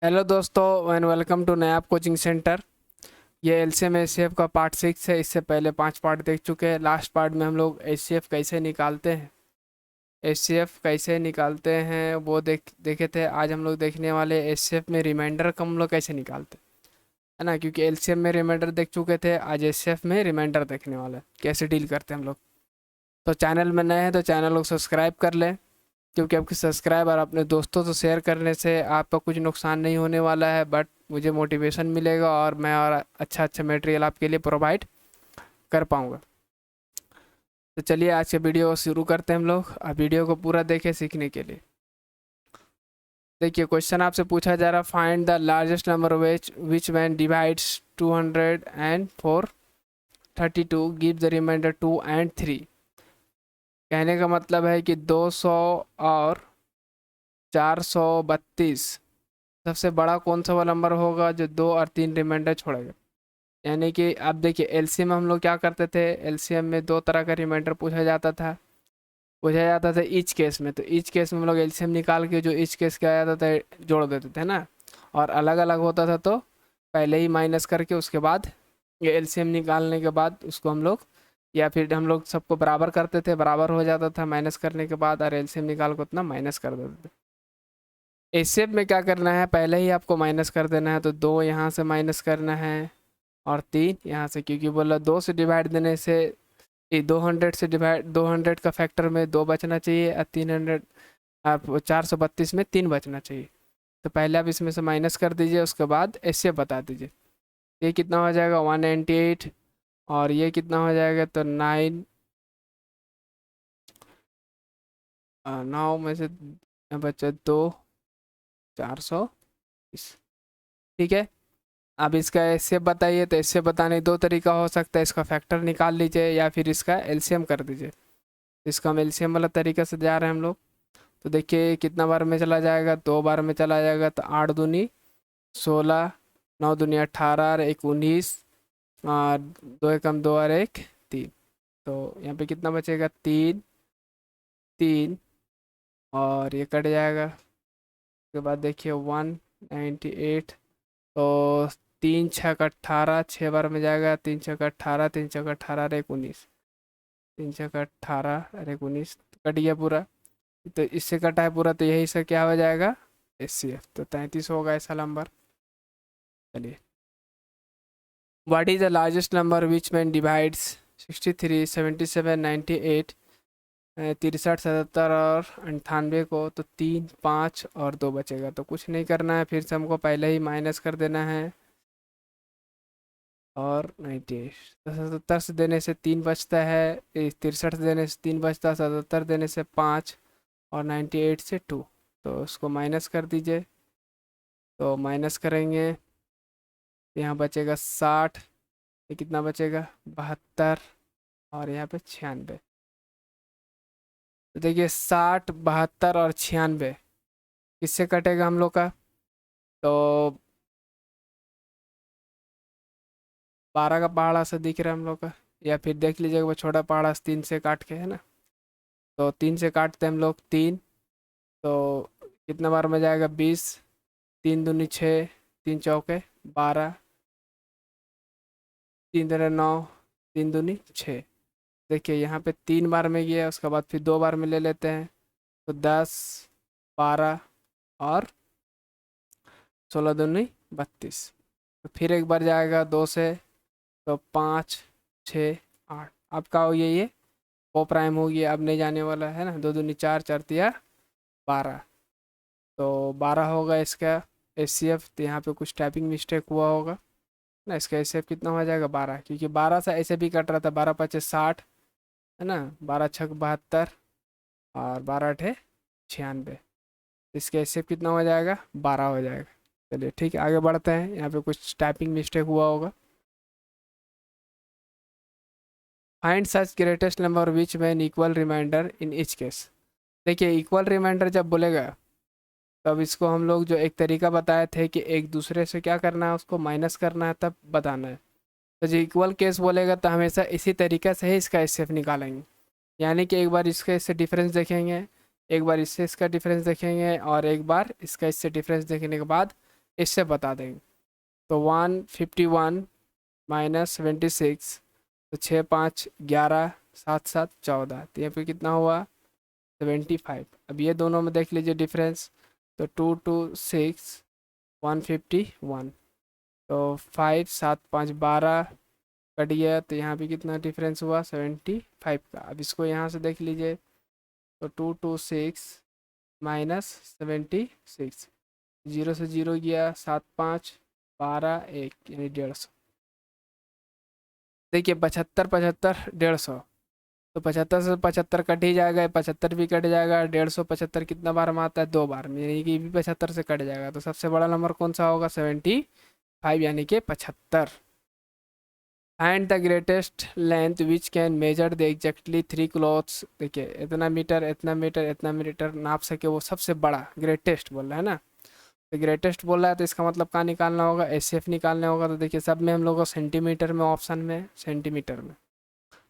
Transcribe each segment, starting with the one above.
Hello दोस्तों and welcome to Nayab coaching centre. ये LCM HCF का पार्ट 6 है। इससे पहले 5 पार्ट देख चुके हैं। लास्ट पार्ट में हम लोग एचसीएफ कैसे निकालते हैं वो देखे थे। आज हम लोग देखने वाले एचसीएफ में रिमाइंडर का हम लोग कैसे निकालते हैं, है ना। क्योंकि एलसीएम में रिमाइंडर देख चुके थे, आज एचसीएफ में रिमाइंडर देखने वाले हैं, कैसे डील करते हैं हम लोग। तो चैनल में नए हैं तो चैनल को सब्सक्राइब कर लें, क्योंकि आपके सब्सक्राइब और अपने दोस्तों से शेयर करने से आपका कुछ नुकसान नहीं होने वाला है, बट मुझे मोटिवेशन मिलेगा और मैं और अच्छा अच्छा मटेरियल आपके लिए प्रोवाइड कर पाऊँगा। तो चलिए आज के वीडियो को शुरू करते हैं हम लोग। आप वीडियो को पूरा देखें सीखने के लिए। देखिए क्वेश्चन आपसे पूछा जा रहा, find the largest number which when divides 200 and 432 give the remainder 2 and 3। कहने का मतलब है कि 200 और 432 सबसे बड़ा कौन सा वाला नंबर होगा जो 2 और 3 रिमाइंडर छोड़ेगा। यानी कि आप देखिए एलसीएम में हम लोग क्या करते थे, एलसीएम में 2 तरह का रिमाइंडर पूछा जाता था ईच केस में। तो ईच केस में हम लोग एलसीएम निकाल के जो ईच केस क्या आ जाता था जोड़ देते थे ना। और अलग अलग होता था तो पहले ही माइनस करके उसके बाद ये एलसीएम निकालने के बाद उसको हम लोग, या फिर हम लोग सबको बराबर करते थे, बराबर हो जाता था माइनस करने के बाद, और एलसीएम निकाल को उतना माइनस कर देते थे। इस शेप में क्या करना है, पहले ही आपको माइनस कर देना है। तो 2 यहाँ से माइनस करना है और 3 यहाँ से, क्योंकि बोला 2 से डिवाइड देने से 200 से डिवाइड, 200 का फैक्टर में 2 बचना चाहिए और 300 आप 432 में 3 बचना चाहिए। तो पहले आप इसमें से माइनस कर दीजिए, उसके बाद ऐसे बता दीजिए ये कितना हो जाएगा 198, और ये कितना हो जाएगा तो 9 में से बचे 2, 420। ठीक है। अब इसका एचसीएफ बताइए। तो एचसीएफ बताने दो तरीका हो सकता है, इसका फैक्टर निकाल लीजिए या फिर इसका एलसीएम कर दीजिए। इसका हम एलसीएम वाला तरीका से जा रहे हैं हम लोग। तो देखिए कितना बार में चला जाएगा, 2 बार में चला जाएगा। तो 8 दूनी 16, 9 दूनी 18 और 1 19, और 2 एकम 2 और 1 3। तो यहाँ पे कितना बचेगा 3 3, और ये कट जाएगा। उसके बाद देखिए 198। तो 3 छः का 18, 6 बार में जाएगा। 3 छः का 18, 3 छः का 18 और 1 19, 3 छः का 18 और 1 19, कट गया पूरा। तो इससे कटा है पूरा, तो यही से क्या हो जाएगा एचसीएफ। तो 33 होगा ऐसा नंबर। चलिए, what is the largest number which man divides 63, 77, 98, 63, 77 और 98 को। तो 3, 5 और 2 बचेगा। तो कुछ नहीं करना है, फिर से हमको पहले ही माइनस कर देना है। और 98, 77 से देने से 3 बचता है, 63 से देने से 3 बचता है, 77 देने से 5, और 98 से 2। तो उसको माइनस कर दीजिए। तो माइनस करेंगे तो यहाँ बचेगा 60, ये कितना बचेगा 72, और यहाँ पे 96। तो देखिए 60, 72 और 96 किससे कटेगा हम लोग का, तो 12 का पहाड़ा से दिख रहा है हम लोग का। या फिर देख लीजिएगा वो छोटा पहाड़ा 3 से काट के, है ना। तो 3 से काटते हैं हम लोग 3। तो कितना बार में जाएगा 20, 3 दूनी 6, 3 चौके 12, 3 दूनी 9, 3 दूनी 6। देखिए यहाँ पे 3 बार में गया, उसके बाद फिर 2 बार में ले लेते हैं। तो 10, 12 और 16 दूनी 32। तो फिर एक बार जाएगा 2 से, तो 5, 6, 8। आपका हो गया ये ओ प्राइम हो गया, अब नहीं जाने वाला है ना। 2 दूनी 4, 4 तिया 12। तो 12 होगा इसका एचसीएफ। तो यहाँ पे कुछ टाइपिंग मिस्टेक हुआ होगा ना। इसका एचसीएफ कितना हो जाएगा 12, क्योंकि 12 से ऐसे भी कट रहा था। 12 पचे 60, है ना। 12 छक 72, और 12 अठे 96। इसका एचसीएफ कितना हो जाएगा 12 हो जाएगा। चलिए ठीक है, आगे बढ़ते हैं। यहाँ पे कुछ टाइपिंग मिस्टेक हुआ होगा। Find such greatest number which may equal remainder in each case. देखिए इक्वल रिमाइंडर जब बोलेगा, तब इसको हम लोग जो एक तरीका बताए थे कि एक दूसरे से क्या करना है, उसको माइनस करना है, तब बताना है। तो जो इक्वल केस बोलेगा तो हमेशा इसी तरीके से ही इसका एचसीएफ निकालेंगे। यानी कि एक बार इसका इससे डिफरेंस देखेंगे, एक बार इससे इसका डिफरेंस देखेंगे, और एक बार इसका इससे डिफरेंस देखने के बाद इससे बता देंगे। तो 151 माइनस 76, तो 6 5 11 7 7 14, तो यहाँ पे कितना हुआ 75। अब ये दोनों में देख लीजिए डिफरेंस, तो 2 2 6 151, तो 5 7 5 12 कट गया, तो यहाँ पे कितना डिफरेंस हुआ 75 का। अब इसको यहाँ से देख लीजिए, तो 226 माइनस 76, जीरो से जीरो गया, 7 5 12 1 यानी 150। देखिए 75 75 150, तो 75 से 75 कट ही जाएगा, 75 भी कट जाएगा, 150 75 कितना बार में आता है 2 बार में, यानी कि भी 75 से कट जाएगा। तो सबसे बड़ा नंबर कौन सा होगा 75 यानी कि 75। And the greatest length which can measure the exactly 3 clothes. देखिए इतना मीटर इतना मीटर इतना मीटर नाप सके वो सबसे बड़ा ग्रेटेस्ट बोल रहा है ना, तो ग्रेटेस्ट बोल रहा है तो इसका मतलब क्या निकालना होगा एसएफ निकालना होगा। तो देखिए सब में हम लोग को सेंटीमीटर में ऑप्शन में सेंटीमीटर में,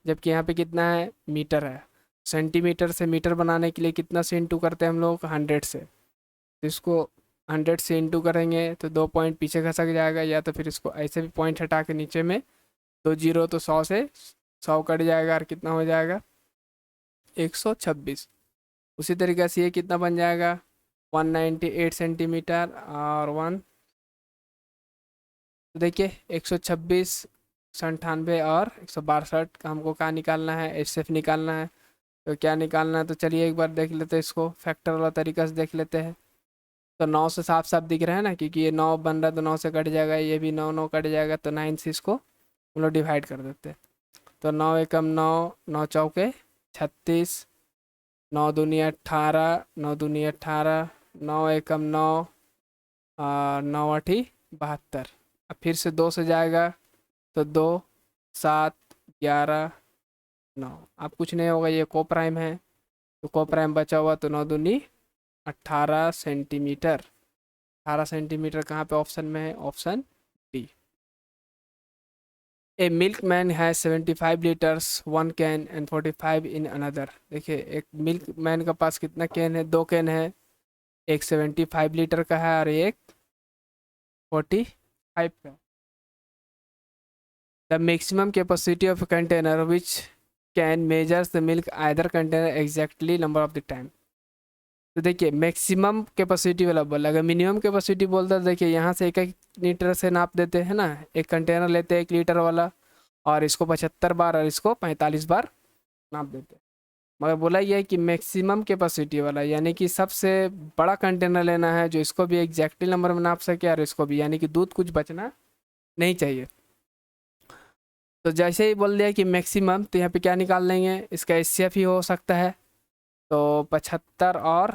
जबकि यहाँ पे कितना है मीटर है। सेंटीमीटर से मीटर बनाने के लिए कितना से इंटू करते हैं हम लोग 100 से, तो इसको 100 से इंटू करेंगे तो 2 पॉइंट पीछे खसक जाएगा, या तो फिर इसको ऐसे भी पॉइंट हटा के नीचे में 2 जीरो, तो 100 से 100 कट जाएगा और कितना हो जाएगा 126। उसी तरीके से ये कितना बन जाएगा 198 सेंटीमीटर और 1, तो देखिए 126 98 और 162 का हमको क्या निकालना है एसएफ निकालना है। तो क्या निकालना है, तो चलिए एक बार देख लेते हैं इसको, फैक्टर वाला तरीका से देख लेते हैं। तो 9 से साफ साफ दिख रहा है ना, क्योंकि ये 9 बन रहा है तो 9 से कट जाएगा, ये भी 9 9 कट जाएगा, तो 9 से इसको हम लोग डिवाइड कर देते हैं। तो 9 एकम 9, 9 चौके 36, 9 दूनी 18, 9 दूनी 18, 9 एकम 9 और 9 आठी 72। अब फिर से 2 से जाएगा तो 2 7 11 9, अब कुछ नहीं होगा, ये को प्राइम है तो को प्राइम बचा हुआ, तो 9 दूनी 18 सेंटीमीटर। 18 सेंटीमीटर कहाँ पे ऑप्शन में है, option D. A milk man has 75 litres 1 can and 45 in another. देखिए एक मिल्क मैन के पास कितना कैन है, 2 कैन है, एक 75 लीटर का है और एक 45 का। The maximum capacity of container which can measures the milk either container exactly number of the time. तो देखिए मैक्सिमम कैपेसिटी वाला बोला, अगर मिनिमम कैपेसिटी बोलता है देखिए यहाँ से 1 लीटर से नाप देते हैं ना, एक कंटेनर लेते हैं 1 लीटर वाला और इसको 75 बार और इसको 45 बार नाप देते हैं। मगर बोला यह है कि मैक्सिमम कैपेसिटी वाला, यानी कि सबसे बड़ा कंटेनर लेना है जो इसको भी एग्जैक्टली नंबर में नाप सके और इसको भी, यानी कि दूध कुछ बचना नहीं चाहिए। तो जैसे ही बोल दिया कि मैक्सिमम, तो यहाँ पे क्या निकाल लेंगे, इसका एचसीएफ ही हो सकता है। तो 75 और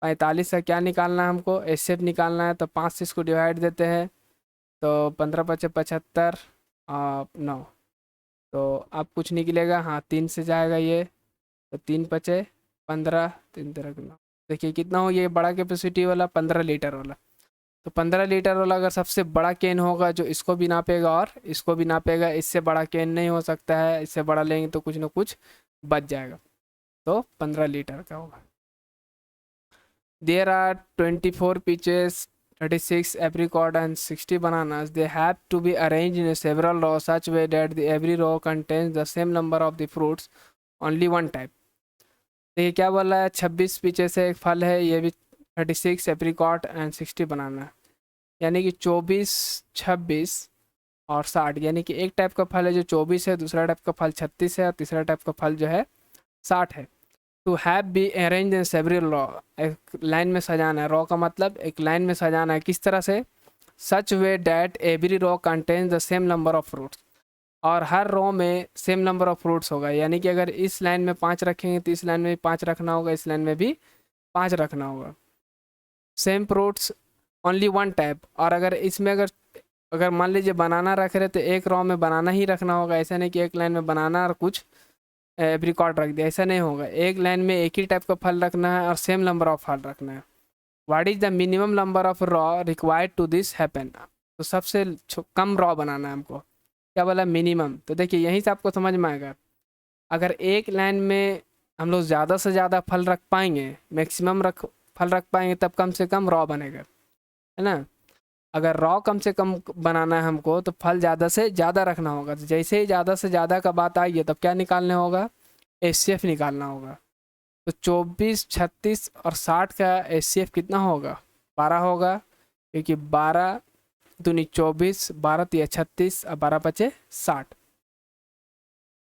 45 का क्या निकालना है हमको एचसीएफ निकालना है, तो 5 से इसको डिवाइड देते हैं, तो 15 पचे 75 और 9, तो अब कुछ निकलेगा, हाँ 3 से जाएगा ये, तो 3 पचे 15 3 तरह 9। देखिए कितना हो, ये बड़ा कैपेसिटी वाला 15 लीटर वाला, तो 15 लीटर वाला अगर सबसे बड़ा कैन होगा जो इसको भी नापेगा और इसको भी नापेगा, इससे बड़ा कैन नहीं हो सकता है, इससे बड़ा लेंगे तो कुछ ना कुछ बच जाएगा, तो 15 लीटर का होगा। There are 24 peaches, 36 apricot and 60 bananas. They have to be arranged in several rows such way that every row contains the same number of the fruits, only one type. देखिए क्या बोल रहा है, 26 पीछे से एक फल है, ये भी 36 एप्रिकॉट एंड 60 बनाना, यानी कि 24 26 और 60, यानी कि एक टाइप का फल है जो 24 है, दूसरा टाइप का फल 36 है और तीसरा टाइप का फल जो है 60 है। To have be arrange in several row, एक लाइन में सजाना है, रॉ का मतलब एक लाइन में सजाना है, किस तरह से, such way that every row contains the same number of fruits, और हर रो में सेम नंबर ऑफ फ्रूट्स होगा, यानी कि अगर इस लाइन में 5 रखेंगे तो इस लाइन में भी 5 रखना होगा, इस लाइन में भी 5 रखना होगा। Same fruits only one type, और अगर इसमें अगर मान लीजिए बनाना रख रहे तो एक रो में बनाना ही रखना होगा, ऐसा नहीं कि एक लाइन में बनाना और कुछ एप्रिकॉट रख दिया, ऐसा नहीं होगा, एक लाइन में एक ही टाइप का फल रखना है और सेम नंबर ऑफ फल रखना है। What is the minimum number of row required to this happen, तो सबसे कम रॉ बनाना है हमको, क्या बोला मिनिमम। तो देखिए यहीं से आपको समझ में आएगा, अगर एक लाइन में हम लोग ज़्यादा से ज़्यादा फल रख पाएंगे, मैक्सिमम फल रख पाएंगे, तब कम से कम रॉ बनेगा, है ना। अगर रॉ कम से कम बनाना है हमको तो फल ज़्यादा से ज़्यादा रखना होगा। तो जैसे ही ज़्यादा से ज़्यादा का बात आई है तब क्या निकालने होगा, एचसीएफ निकालना होगा। तो 24, 36 और 60 का एचसीएफ कितना होगा, 12 होगा, क्योंकि 12 दूनी 24, 12 तिया 36 और 12 पचे 60।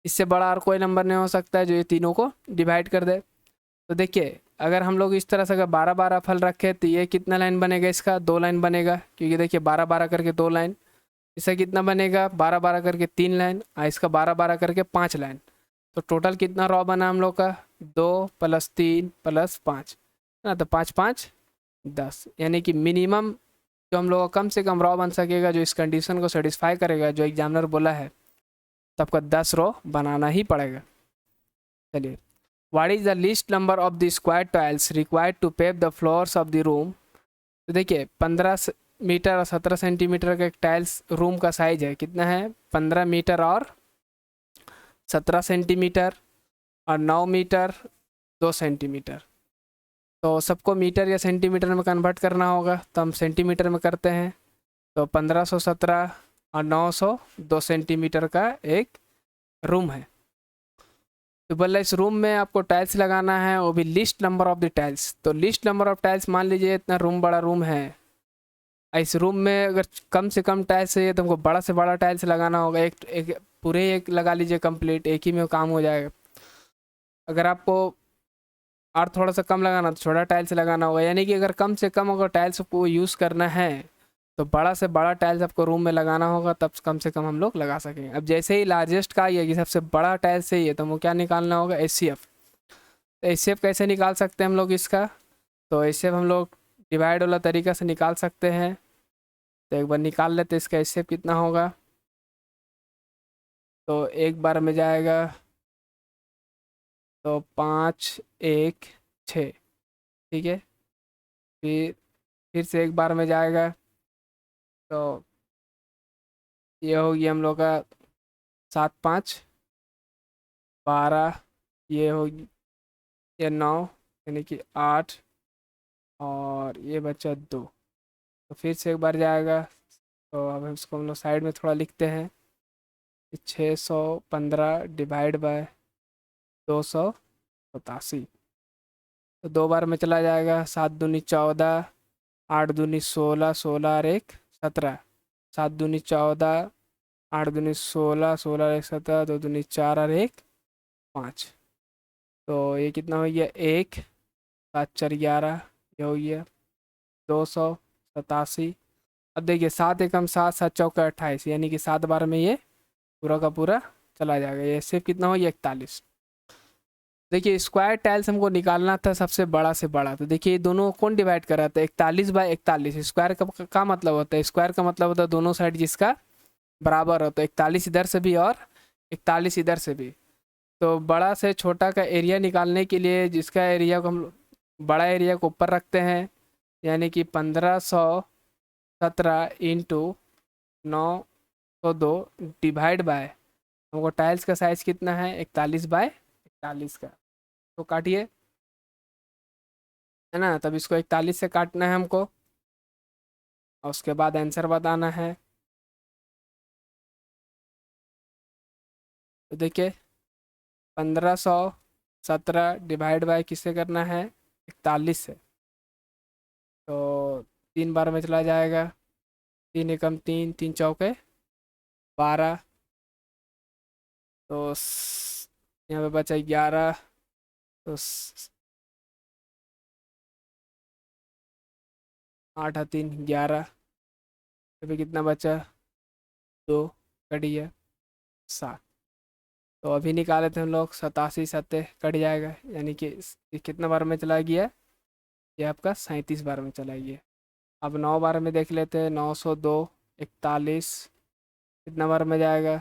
इससे बड़ा और कोई नंबर नहीं हो सकता है जो ये तीनों को डिवाइड कर दे। तो देखिए अगर हम लोग इस तरह से अगर 12-12 फल रखे तो ये कितना लाइन बनेगा, इसका 2 लाइन बनेगा, क्योंकि देखिए 12-12 करके 2 लाइन। इसका कितना बनेगा, 12-12 करके 3 लाइन, और इसका 12-12 करके 5 लाइन। तो टोटल कितना रॉ बना हम लोग का, 2 + 3 + 5 है ना। तो 5 5 10, यानी कि मिनिमम जो हम लोग का कम से कम रॉ बन सकेगा जो इस कंडीशन को सेटिस्फाई करेगा जो एग्जामिनर बोला है, तो आपका 10 रॉ बनाना ही पड़ेगा। चलिए, what is the least number of the square tiles required to pave the floors of the room. तो देखिए 15 मीटर और 17 सेंटीमीटर का एक टाइल्स रूम का साइज है, कितना है, 15 मीटर और 17 सेंटीमीटर और 9 मीटर 2 सेंटीमीटर। तो सबको मीटर या सेंटीमीटर में कन्वर्ट करना होगा, तो हम सेंटीमीटर में करते हैं। तो 1517 और 900 2 सेंटीमीटर का एक रूम है। तो बोला इस रूम में आपको टाइल्स लगाना है, वो भी list number of the tiles. तो लिस्ट नंबर ऑफ टाइल्स, मान लीजिए इतना रूम बड़ा रूम है, इस रूम में अगर कम से कम टाइल्स चाहिए तो हमको बड़ा से बड़ा टाइल्स लगाना होगा। एक पूरे एक लगा लीजिए कंप्लीट, एक ही में काम हो जाएगा। अगर आपको और थोड़ा सा कम लगाना तो छोटा टाइल्स लगाना होगा, यानी कि अगर कम से कम अगर टाइल्स को यूज़ करना है तो बड़ा से बड़ा टाइल्स आपको रूम में लगाना होगा, तब कम से कम हम लोग लगा सकेंगे। अब जैसे ही लार्जेस्ट का ये कि सबसे बड़ा टाइल्स चाहिए तो हमको क्या निकालना होगा, एचसीएफ। तो एचसीएफ कैसे निकाल सकते हैं हम लोग इसका, तो एचसीएफ हम लोग डिवाइड वाला तरीका से निकाल सकते हैं। तो एक बार निकाल लेते, इसका एचसीएफ कितना होगा। तो एक बार में जाएगा तो 5 1 6, ठीक है। फिर से एक बार में जाएगा तो ये होगी हम लोग का 7 5 12, ये होगी ये 9, यानी कि 8, और ये बचा 2। तो फिर से एक बार जाएगा, तो अब इसको हम लोग साइड में थोड़ा लिखते हैं। 615 डिवाइड बाय 287, तो 2 बार में चला जाएगा। 7 दूनी 14, 8 दूनी 16, 16 और 1 17, 7 दूनी 14, 8 दूनी 16, 16 और 1 17, 2 दूनी 4 और 1 5। तो ये कितना हो गया, 1 7 4 11, ये हो गया 287। अब देखिए 7 एकम 7, 7 चौका 28, यानी कि 7 बार में ये पूरा का पूरा चला जाएगा। ये सिर्फ कितना हो गया, 41। देखिए स्क्वायर टाइल्स हमको निकालना था सबसे बड़ा से बड़ा, तो देखिए दोनों कौन डिवाइड कर रहा था, 41 बाय 41। स्क्वायर का मतलब होता है, स्क्वायर का मतलब होता है दोनों साइड जिसका बराबर हो, तो 41 इधर से भी और 41 इधर से भी। तो बड़ा से छोटा का एरिया निकालने के लिए जिसका एरिया को हम बड़ा एरिया को ऊपर रखते हैं, यानी कि 1517 इंटू 902 डिवाइड बाय, हमको टाइल्स का साइज कितना है, 41 बाय 41 का। तो काटिए, है ना। तब इसको 41 से काटना है हमको, और उसके बाद आंसर बताना है। तो देखिए 1517 डिवाइड बाय किससे करना है, 41 से। तो 3 बार में चला जाएगा, 3 एकम 3, 3 चौके 12, तो यहाँ पे बचा 11, तो 8 और 3 11, अभी कितना बचा, 2 कट गया 7। तो अभी निकाले थे हम लोग 87 सत्ते कट जाएगा, यानी कि ये कितना बार में चला गया, ये आपका 37 बार में चला गया। अब 9 बार में देख लेते हैं, 902 41 कितना बार में जाएगा,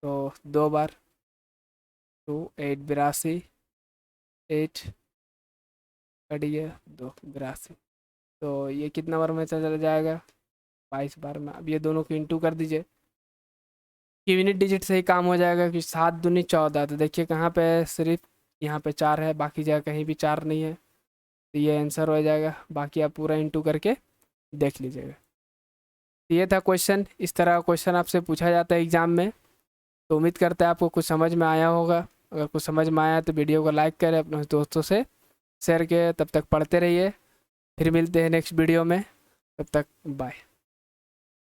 तो 2 बार, 2 8 82, 8 कट गया 2 82। तो ये कितना बार में चला जाएगा, 22 बार में। अब ये दोनों को इंटू कर दीजिए, यूनिट डिजिट से ही काम हो जाएगा कि 7 दूनी 14। तो देखिए कहाँ पे सिर्फ यहाँ पे 4 है, बाकी जगह कहीं भी 4 नहीं है, तो ये आंसर हो जाएगा। बाकी आप पूरा इंटू करके देख लीजिएगा। ये था क्वेश्चन, इस तरह का क्वेश्चन आपसे पूछा जाता है एग्ज़ाम में। तो उम्मीद करते हैं आपको कुछ समझ में आया होगा। अगर कुछ समझ में आया तो वीडियो को लाइक करें, अपने दोस्तों से शेयर करें। तब तक पढ़ते रहिए, फिर मिलते हैं नेक्स्ट वीडियो में। तब तक बाय।